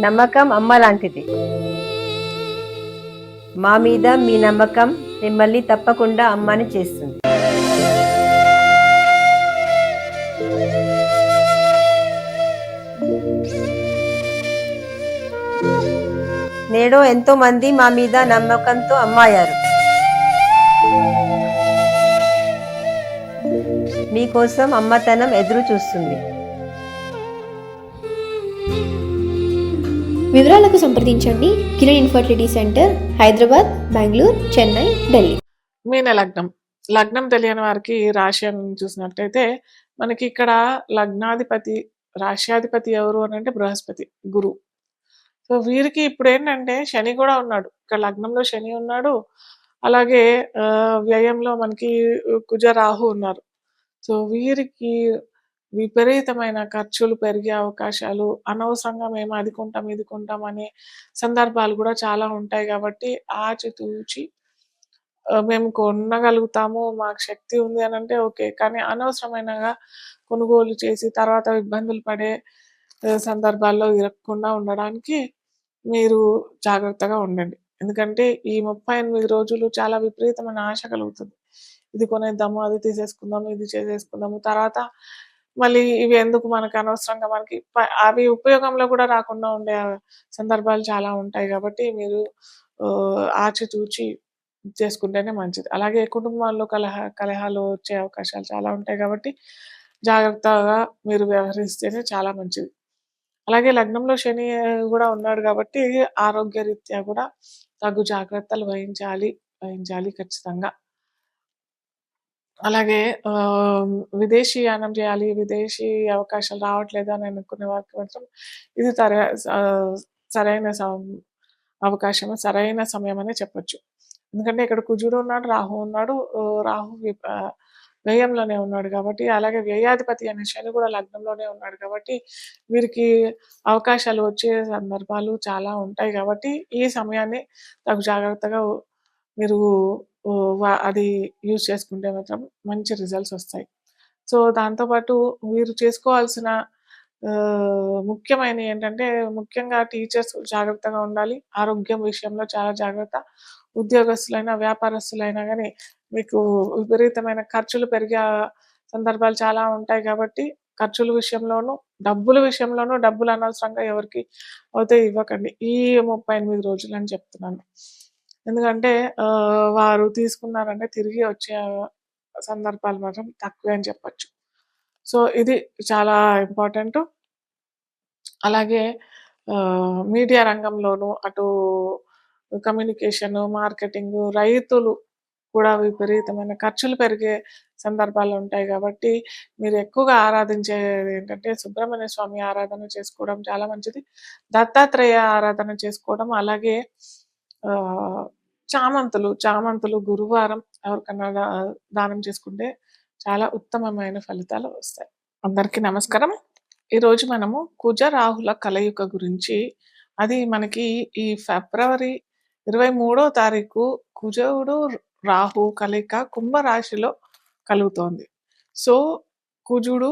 నమ్మకం అమ్మ లాంటిది. మా మీద మీ నమ్మకం మిమ్మల్ని తప్పకుండా అమ్మని చేస్తుంది. నేడు ఎంతో మంది మా మీద నమ్మకంతో అమ్మాయారు. మీకోసం అమ్మతనం ఎదురు చూస్తుంది. వివరాలకు సంప్రదించండి కిరణ్ ఇన్ఫర్టిలిటీ సెంటర్, హైదరాబాద్, బెంగళూరు, చెన్నై, ఢిల్లీ. మీన లగ్నం తెలియని వారికి రాశి చూసినట్లయితే మనకి ఇక్కడ లగ్నాధిపతి రాశ్యాధిపతి ఎవరు అని అంటే బృహస్పతి, గురు. సో వీరికి ఇప్పుడు ఏంటంటే శని కూడా ఉన్నాడు, ఇక్కడ లగ్నంలో శని ఉన్నాడు, అలాగే వ్యయంలో మనకి కుజ రాహు ఉన్నారు. సో వీరికి విపరీతమైన ఖర్చులు పెరిగే అవకాశాలు, అనవసరంగా మేము అది కొంటాం ఇది కొంటాం అనే సందర్భాలు కూడా చాలా ఉంటాయి. కాబట్టి ఆచితూచి మేము కొనగలుగుతాము, మాకు శక్తి ఉంది అని అంటే ఓకే, కానీ అనవసరమైనగా కొనుగోలు చేసి తర్వాత ఇబ్బందులు పడే సందర్భాల్లో ఇరక్కుండా ఉండడానికి మీరు జాగ్రత్తగా ఉండండి. ఎందుకంటే ఈ 38 రోజులు చాలా విపరీతమైన ఆశ కలుగుతుంది. ఇది కొనేద్దాము, అది తీసేసుకుందాము, ఇది చేసేసుకుందాము, తర్వాత మళ్ళీ ఇవి ఎందుకు మనకు అనవసరంగా మనకి అవి ఉపయోగంలో కూడా రాకుండా ఉండే సందర్భాలు చాలా ఉంటాయి. కాబట్టి మీరు ఆచితూచి చేసుకుంటేనే మంచిది. అలాగే కుటుంబాల్లో కలహాలు వచ్చే అవకాశాలు చాలా ఉంటాయి. కాబట్టి జాగ్రత్తగా మీరు వ్యవహరిస్తేనే చాలా మంచిది. అలాగే లగ్నంలో శని కూడా ఉన్నాడు కాబట్టి ఆరోగ్యరీత్యా కూడా తగు జాగ్రత్తలు వహించాలి ఖచ్చితంగా. అలాగే విదేశీయానం చేయాలి, విదేశీ అవకాశాలు రావట్లేదు అని అనుకునే వారికి మాత్రం ఇది సరైన అవకాశం, సరైన సమయం అనే చెప్పొచ్చు. ఎందుకంటే ఇక్కడ కుజుడు ఉన్నాడు, రాహు ఉన్నాడు. రాహు వ్యయంలోనే ఉన్నాడు కాబట్టి, అలాగే వ్యయాధిపతి అనే శని కూడా లగ్నంలోనే ఉన్నాడు కాబట్టి వీరికి అవకాశాలు వచ్చే సందర్భాలు చాలా ఉంటాయి. కాబట్టి ఈ సమయాన్ని తగు జాగ్రత్తగా మీరు అది యూజ్ చేసుకుంటే మాత్రం మంచి రిజల్ట్స్ వస్తాయి. సో దాంతోపాటు మీరు చేసుకోవాల్సిన ముఖ్యమైనవి ఏంటంటే, ముఖ్యంగా టీచర్స్ జాగ్రత్తగా ఉండాలి, ఆరోగ్యం విషయంలో చాలా జాగ్రత్త. ఉద్యోగస్తులైనా వ్యాపారస్తులైనా కానీ మీకు విపరీతమైన ఖర్చులు పెరిగే సందర్భాలు చాలా ఉంటాయి. కాబట్టి ఖర్చుల విషయంలోనూ డబ్బులు అనవసరంగా ఎవరికి అయితే ఇవ్వకండి ఈ 38 రోజులు అని చెప్తున్నాను. ఎందుకంటే వారు తీసుకున్నారంటే తిరిగి వచ్చే సందర్భాలు మాత్రం తక్కువే అని చెప్పచ్చు. సో ఇది చాలా ఇంపార్టెంట్. అలాగే మీడియా రంగంలోనూ, అటు కమ్యూనికేషన్, మార్కెటింగ్, రైతులు కూడా విపరీతమైన ఖర్చులు పెరిగే సందర్భాలు ఉంటాయి. కాబట్టి మీరు ఎక్కువగా ఆరాధించేది ఏంటంటే సుబ్రహ్మణ్య స్వామి ఆరాధన చేసుకోవడం చాలా మంచిది. దత్తాత్రేయ ఆరాధన చేసుకోవడం, అలాగే చామంతులు గురువారం ఎవరికన్నా దానం చేసుకుంటే చాలా ఉత్తమమైన ఫలితాలు వస్తాయి. అందరికీ నమస్కారం. ఈరోజు మనము కుజ రాహుల కలయిక గురించి, అది మనకి ఈ ఫిబ్రవరి 23వ తారీఖు కుజుడు రాహు కలయిక కుంభరాశిలో కలుగుతోంది. సో కుజుడు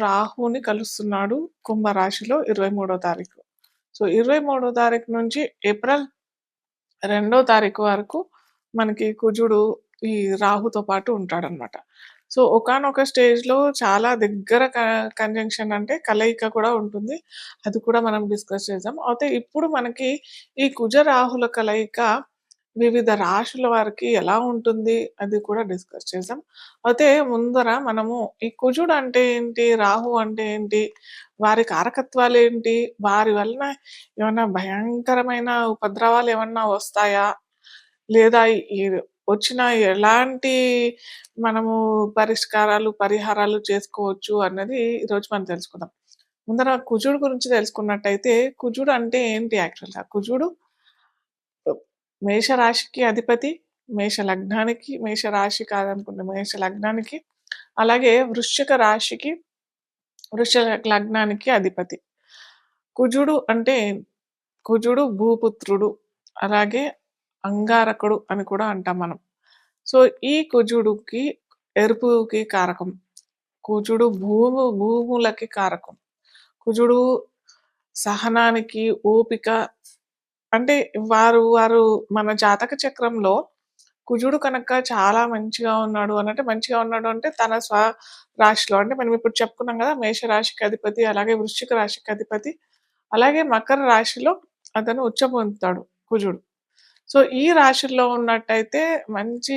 రాహుని కలుస్తున్నాడు కుంభరాశిలో 23వ తారీఖు. సో 23వ తారీఖు నుంచి ఏప్రిల్ 2వ తారీఖు వరకు మనకి కుజుడు ఈ రాహుతో పాటు ఉంటాడనమాట. సో ఒకానొక స్టేజ్లో చాలా దగ్గర కంజంక్షన్ అంటే కలయిక కూడా ఉంటుంది. అది కూడా మనం డిస్కస్ చేద్దాం. అయితే ఇప్పుడు మనకి ఈ కుజ రాహుల కలయిక వివిధ రాశుల వారికి ఎలా ఉంటుంది అది కూడా డిస్కస్ చేద్దాం. అయితే ముందర మనము ఈ కుజుడు అంటే ఏంటి, రాహు అంటే ఏంటి, వారి కారకత్వాలు ఏంటి, వారి వలన ఏమన్నా భయంకరమైన ఉపద్రవాలు ఏమన్నా వస్తాయా, లేదా వచ్చిన ఎలాంటి మనము పరిహారాలు చేసుకోవచ్చు అన్నది ఈరోజు మనం తెలుసుకుందాం. ముందర కుజుడు గురించి తెలుసుకున్నట్టయితే, కుజుడు అంటే ఏంటి యాక్చువల్గా? కుజుడు మేషరాశికి అధిపతి, మేషరాశి కాదనుకుంటే మేష లగ్నానికి, అలాగే వృశ్చిక లగ్నానికి అధిపతి. కుజుడు అంటే కుజుడు భూపుత్రుడు, అలాగే అంగారకుడు అని కూడా అంటాం మనం. సో ఈ కుజుడుకి ఎరుపుకి కారకం, కుజుడు భూములకి కారకం, కుజుడు సహనానికి, ఓపిక అంటే వారు మన జాతక చక్రంలో కుజుడు కనుక చాలా మంచిగా ఉన్నాడు అనంటే, మంచిగా ఉన్నాడు అంటే తన రాశిలో అంటే మనం ఇప్పుడు చెప్పుకున్నాం గదా! మేష రాశికి అధిపతి, అలాగే వృశ్చిక రాశికి అధిపతి, అలాగే మకర రాశిలో అతను ఉచ్చ పొందుతాడు కుజుడు. సో, ఈ రాశుల్లో ఉన్నట్టయితే మంచి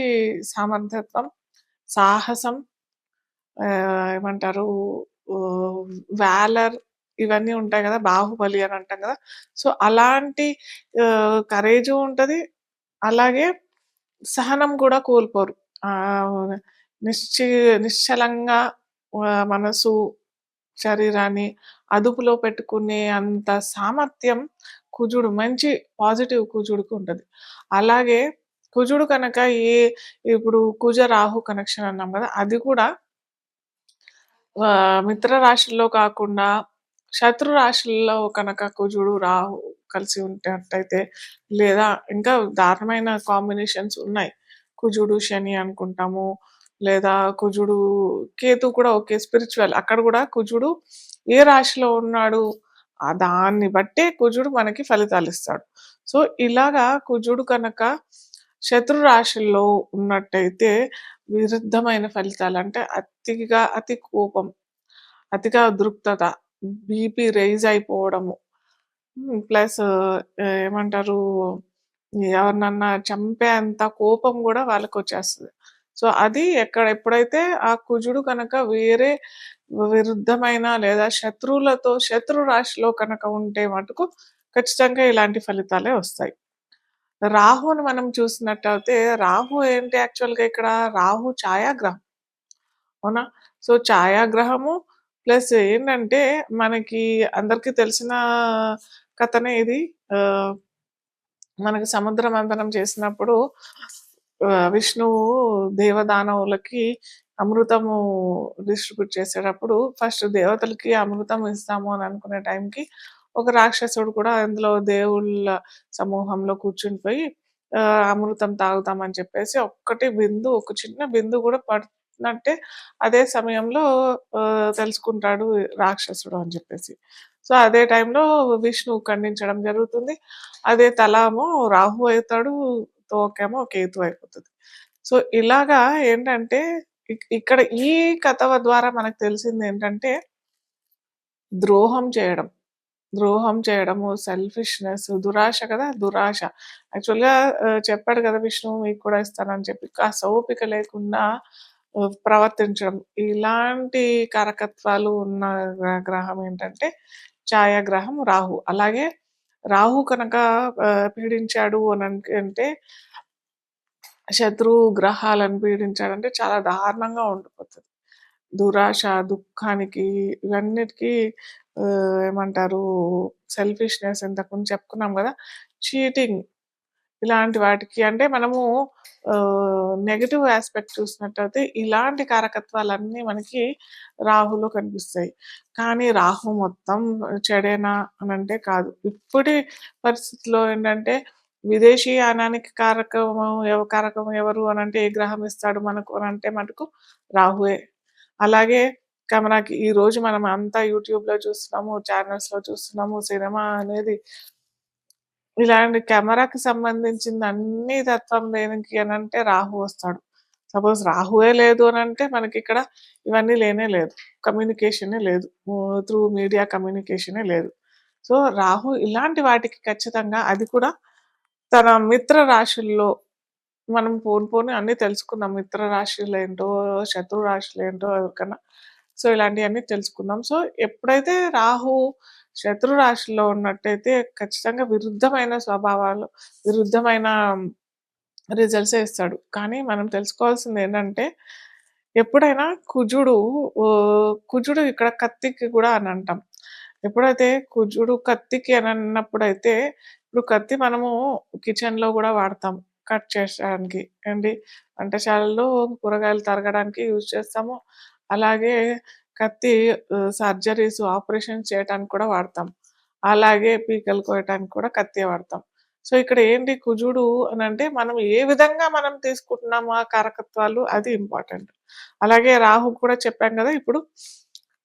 సామర్థ్యత్వం, సాహసం, ఏమంటారు, ఓహ్, వాలర్ ఇవన్నీ ఉంటాయి గదా! బాహుబలి అని అంటాం గదా! సో, అలాంటి కరేజు ఉంటది. అలాగే సహనం గూడా కోల్పోరు. ఆహ్, నిశ్చి నిశ్చలంగా మనసు, శరీరాన్ని అదుపులో పెట్టుకునే అంత సామర్థ్యం కుజుడు మంచి పాజిటివ్ కుజుడుకి ఉంటది. అలాగే కుజుడు కనుక ఇప్పుడు కుజ రాహు కనెక్షన్ అన్నాం గదా! అది కూడా మిత్ర రాశుల్లో కాకుండా శత్రు రాశుల్లో కనుక కుజుడు, రాహు కలిసి ఉంటట్టయితే, లేదా ఇంకా దారుణమైన కాంబినేషన్స్ ఉన్నాయి. కుజుడు, శని అనుకుంటాము. లేదా కుజుడు, కేతు కూడా ఓకే. స్పిరిచ్యువల్ అక్కడ కూడా కుజుడు ఏ రాశిలో ఉన్నాడు, దాన్ని బట్టే కుజుడు మనకి ఫలితాలిస్తాడు. సో, ఇలాగా కుజుడు కనుక శత్రు రాశుల్లో ఉన్నట్టయితే విరుద్ధమైన ఫలితాలు అంటే అతి కోపం, అతిగా దృక్తత, బీపీ రైజ్ అయిపోవడము. ప్లస్ ఏమంటారు, ఎవరినన్నా చంపేంత కోపం గూడా వాళ్ళకొచ్చేస్తది. సో, అది ఎప్పుడైతే ఆ కుజుడు కనుక వేరే విరుద్ధమైన లేదా శత్రువులతో శత్రు రాశిలో కనుక ఉంటే మటుకు ఖచ్చితంగా ఇలాంటి ఫలితాలే వస్తాయి. రాహుని మనం చూసినట్టయితే రాహు ఏంటి యాక్చువల్‌గా ఇక్కడ రాహు ఛాయాగ్రహం. అవునా? సో, ఛాయాగ్రహము ప్లస్ ఏంటంటే మనకి అందరికీ తెలిసిన కథనే ఇది. ఆహ్, మనకి సముద్ర మంథనం చేసినప్పుడు విష్ణువు దేవదానవులకి అమృతము డిస్ట్రిబ్యూట్ చేసేటప్పుడు ఫస్ట్ దేవతలకి అమృతం ఇస్తాము అని అనుకునే టైంకి ఒక రాక్షసుడు కూడా అందులో దేవుళ్ళ సమూహంలో కూర్చుని పోయి అమృతం తాగుతామని చెప్పేసి ఒక చిన్న బిందు కూడా పడినట్టే అదే సమయంలో తెలుసుకుంటాడు రాక్షసుడు అని చెప్పేసి. సో, అదే టైంలో విష్ణువు ఖండించడం జరుగుతుంది. అదే తలేమో రాహు అవుతాడు, తోకేమో కేతు అయిపోతది. సో, ఇలాగా ఏంటంటే ఇక్కడ ఈ కథ ద్వారా మనకు తెలిసిందేంటంటే ద్రోహం చేయడం. ద్రోహం చేయడము, సెల్ఫిష్‌నెస్, దురాశ కదా! దురాశ. యాక్చువల్‌గా చెప్పాడు కదా! విష్ణువు మీకు కూడా ఇస్తానని చెప్పి. కాస్త ఓపిక లేకుండా ప్రవర్తించడం. ఇలాంటి కారకత్వాలు ఉన్న గ్రహం ఏంటంటే ఛాయాగ్రహం రాహు. అలాగే రాహు కనుక పీడించాడు అనంటే శత్రు గ్రహాలను పీడించాడంటే చాలా దారుణంగా ఉండిపోతది. దురాశ, దుఃఖానికి ఇవన్నిటికి ఏమంటారు, సెల్ఫిష్‌నెస్ ఇంతకుముందు చెప్పుకున్నాం గదా! చీటింగ్ ఇలాంటి వాటికి అంటే మనము నెగెటివ్ యాస్పెక్ట్ చూసినట్టయితే ఇలాంటి కారకత్వాలన్నీ మనకి రాహులో కనిపిస్తాయి. కానీ రాహు మొత్తం చెడేనా అనంటే కాదు. ఇప్పటి పరిస్థితిలో ఏంటంటే విదేశీయానానికి కారకం ఎవరు అనంటే ఏ గ్రహం ఇస్తాడు మనకు అనంటే మటుకు రాహువే. అలాగే మనకి ఈరోజు మనం అంతా యూట్యూబ్‌లో చూస్తున్నాము, ఛానల్స్‌లో చూస్తున్నాము. సినిమా అనేది ఇలాంటి కెమెరాకి సంబంధించింది అన్ని తత్వం దేనికి అనంటే రాహు వస్తాడు. సపోజ్ రాహువే లేదు అనంటే మనకిక్కడ ఇవన్నీ లేనే లేదు. కమ్యూనికేషనే లేదు. త్రూ మీడియా కమ్యూనికేషనే లేదు. సో, రాహు ఇలాంటి వాటికి ఖచ్చితంగా అది కూడా తన మిత్ర రాశుల్లో మనం పోను అన్నీ తెలుసుకుందాం. మిత్ర రాశులేంటో, శత్రు రాశులేంటో ఎవరికన్నా. సో, ఇలాంటియన్నీ తెలుసుకుందాం. సో, ఎప్పుడైతే రాహు శత్రు రాశిలో ఉన్నట్టయితే ఖచ్చితంగా విరుద్ధమైన స్వభావాలు, విరుద్ధమైన రిజల్ట్సే ఇస్తాడు. కానీ మనం తెలుసుకోవాల్సిందేంటంటే ఎప్పుడైనా కుజుడు ఇక్కడ కత్తికి కూడా అని అంటాం. ఎప్పుడైతే కుజుడు కత్తికి అని అన్నప్పుడైతే ఇప్పుడు కత్తి మనము కిచెన్‌లో గూడా వాడతాం. కట్ చేసడానికి. ఏంటి వంటశాలలో కూరగాయలు తరగడానికి యూజ్ చేస్తాము. అలాగే కత్తి సర్జరీస్, ఆపరేషన్స్ చేయటానికి కూడా వాడతాం. అలాగే పీకలు కోయటానికి కూడా కత్తే వాడతాం. సో, ఇక్కడ ఏంటి కుజుడు అనంటే మనం ఏ విధంగా మనం తీసుకుంటున్నాము ఆ కారకత్వాలు అది ఇంపార్టెంట్. అలాగే రాహు కూడా చెప్పాం గదా! ఇప్పుడు.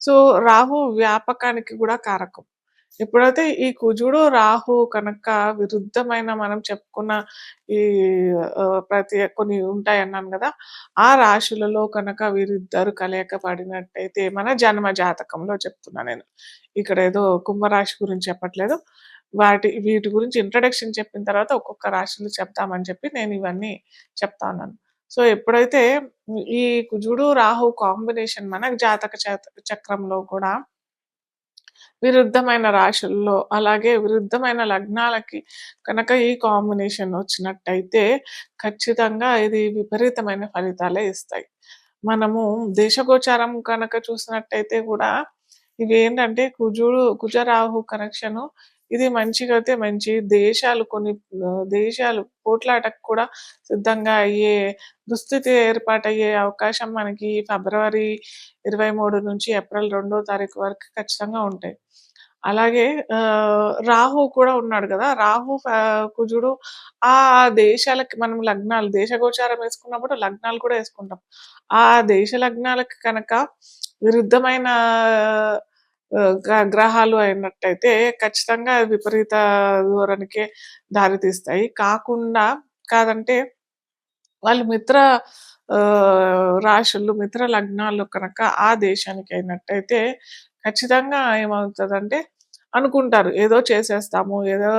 సో, రాహు వ్యాపకానికి గూడా కారకం. ఎప్పుడైతే ఈ కుజుడు, రాహు కనుక విరుద్ధమైన మనం చెప్పుకున్న ఈ కొన్ని ఉంటాయన్నాను గదా! ఆ రాశులలో కనుక వీరిద్దరు కలయిక పడినట్టయితే మన జన్మ జాతకంలో చెప్తున్నా నేను. ఇక్కడ ఏదో కుంభరాశి గురించి చెప్పట్లేదు. వీటి గురించి ఇంట్రడక్షన్ చెప్పిన తర్వాత ఒక్కొక్క రాశులు చెప్తామని చెప్పి నేను ఇవన్నీ చెప్తా ఉన్నాను. సో, ఎప్పుడైతే ఈ కుజుడు, రాహు కాంబినేషన్ మన జాతక చక్రంలో కూడా విరుద్ధమైన రాశుల్లో, అలాగే విరుద్ధమైన లగ్నాలకి కనుక ఈ కాంబినేషన్ వచ్చినట్టయితే ఖచ్చితంగా ఇది విపరీతమైన ఫలితాలే ఇస్తాయి. మనము దేశగోచారం కనుక చూసినట్టయితే కూడా ఇవేంటంటే కుజ రాహు కనెక్షను ఇది మంచిగైతే మంచి దేశాలు పోట్లాటకు కూడా సిద్ధంగా అయ్యే దుస్థితి ఏర్పాటయ్యే అవకాశం మనకి ఫిబ్రవరి 23 నుంచి ఏప్రిల్ 2వ తారీఖు వరకు ఖచ్చితంగా ఉంటాయి. అలాగే రాహు కూడా ఉన్నాడు గదా! కుజుడు ఆ దేశాలకి మనం దేశగోచారం యేసుకున్నప్పుడు లగ్నాలు కూడా యేసుకుంటాం. ఆ దేశ లగ్నాలకి కనుక విరుద్ధమైన గ్రహాలు అయినట్టయితే ఖచ్చితంగా విపరీత ధోరణికే దారితీస్తాయి. కాదంటే వాళ్ళు మిత్ర లగ్నాలు కనుక ఆ దేశానికి అయినట్టయితే ఖచ్చితంగా ఏమవుతదంటే అనుకుంటారు. ఏదో చేసేస్తాము. ఏదో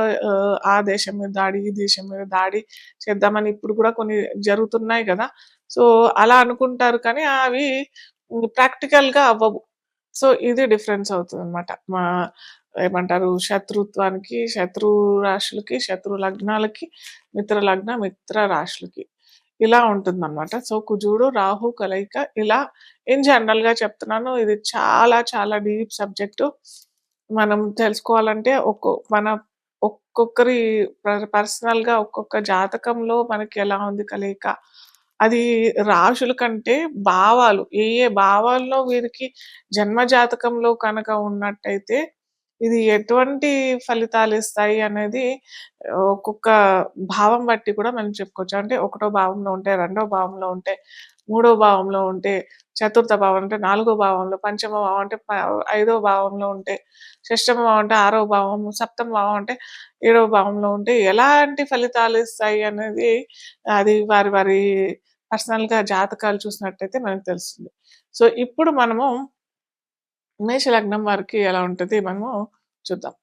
ఆ దేశం మీద దాడి, ఈ దేశం మీద దాడి చేద్దామని ఇప్పుడు కూడా కొన్ని జరుగుతున్నాయి గదా! సో, అలా అనుకుంటారు కానీ అవి ప్రాక్టికల్‌గా అవ్వవు. సో, ఇది డిఫరెన్స్ అవుతదనమాట. ఏమంటారు శత్రు రాశులకి, శత్రు లగ్నాలకి, మిత్ర రాశులకి. ఇలా ఉంటుందనమాట. సో, కుజుడు, రాహు కలయిక ఇలా ఇన్ జనరల్‌గా చెప్తున్నాను. ఇది చాలా చాలా డీప్ సబ్జెక్టు. మనం తెలుసుకోవాలంటే ఒక్కొక్కరి పర్సనల్‌గా ఒక్కొక్క జాతకంలో మనకి ఎలా ఉంది కలయిక, అది రాశుల కంటే భావాలు, ఏ భావాల్లో వీరికి జన్మ జాతకంలో కనుక ఉన్నట్టయితే ఇది ఎటువంటి ఫలితాలిస్తాయి అనేది ఒక్కొక్క భావం బట్టి కూడా మనం చెప్పుకోవచ్చు. అంటే ఒకటో భావంలో ఉంటే, రెండో భావంలో ఉంటే, మూడో భావంలో ఉంటే, చతుర్థ భావం అంటే నాలుగో భావంలో, పంచమ భావం అంటే ఐదో భావంలో ఉంటే, షష్టమ భావం అంటే ఆరో భావం, సప్తమ భావం అంటే ఏడవ భావంలో ఉంటే ఎలాంటి ఫలితాలిస్తాయి అనేది అది వారి వారి పర్సనల్‌గా జాతకాలు చూసినట్టయితే మనకు తెలుస్తుంది. సో, ఇప్పుడు మనము మేష లగ్నం వారికి ఎలా ఉంటది మనము చూద్దాం.